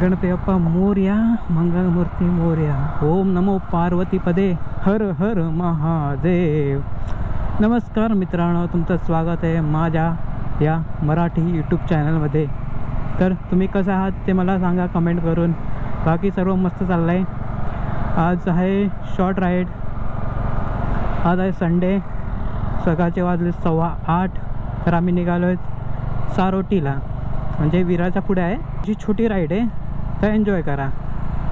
गणपती बाप्पा मोरया, मंगलमूर्ती मोरया. ओम नमो पार्वती पदे, हर हर महादेव. नमस्कार मित्रांनो, तुमचं स्वागत आहे माझ्या या मराठी यूट्यूब चॅनलमध्ये. तर तुम्ही कसं आहात ते मला सांगा कमेंट करून. बाकी सर्व मस्त चाललं आहे. आज आहे शॉर्ट राईड. आज आहे संडे. सकाळचे वाजले 8:15. तर आम्ही निघालो आहेत सारोटीला, म्हणजे विराच्या पुढे आहे. जी छोटी राईड आहे, तर एन्जॉय करा.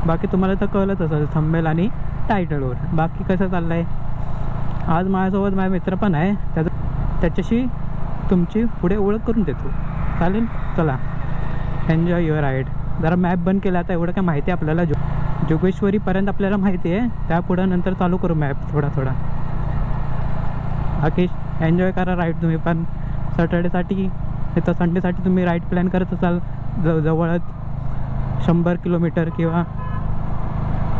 बाकी तुम्हाला तर कळलंच असेल थंबनेल आणि टायटलवर. बाकी कसं चाललं आहे. आज माझ्यासोबत माझा मित्र पण आहे, त्याच्याशी तुमची पुढे ओळख करून देतो. चालेल, चला एन्जॉय युअर राईड. जरा मॅप बंद केला आता, एवढं काय माहिती आहे आपल्याला. जोगेश्वरीपर्यंत आपल्याला माहिती आहे, त्यापुढं नंतर चालू करू मॅप थोडा थोडा. बाकी एन्जॉय करा राईड तुम्ही पण. सॅटर्डेसाठी तर संडेसाठी तुम्ही राईड प्लॅन करत असाल जवळच 100 किलोमीटर किंवा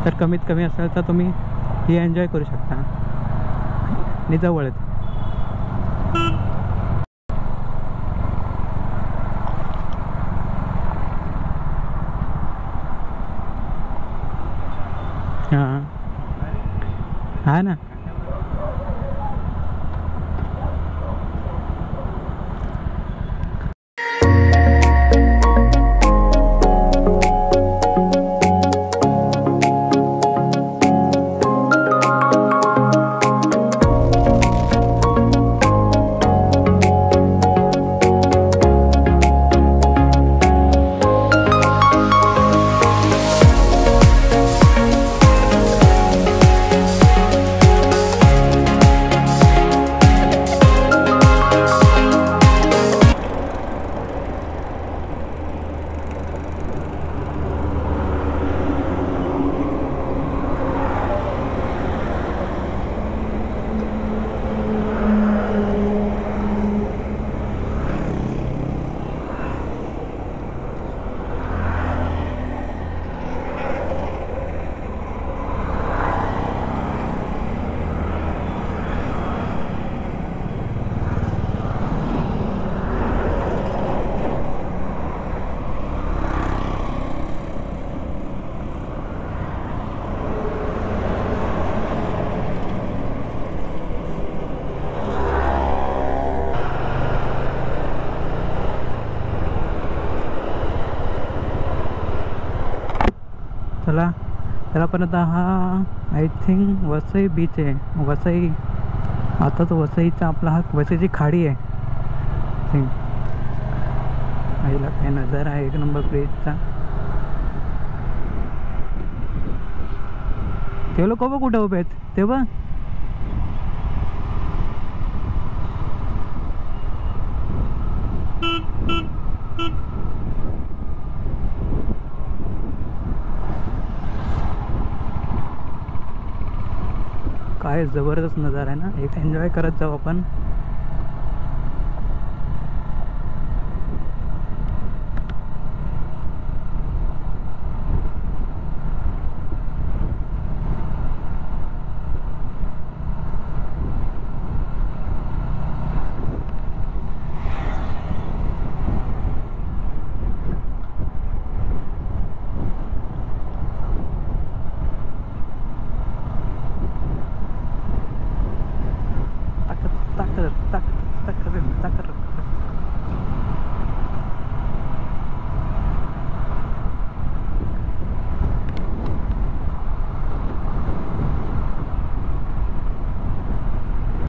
तर कमीत कमी असेल तर तुम्ही ही एन्जॉय करू शकता आणि जवळच. हां हा ना. चला त्यालापर्यंत हा आय थिंक वसई बीच आहे. वसई आताच वसईचा आपला हा वसईची खाडी आहे थिंक. आईला काय नजर आहे एक नंबर ब्रिजचा. ते लोक बघ कुठे उभे आहेत ते बघ. काय जबरदस्त नजारा आहे ना. एक एन्जॉय करत जाऊ आपण.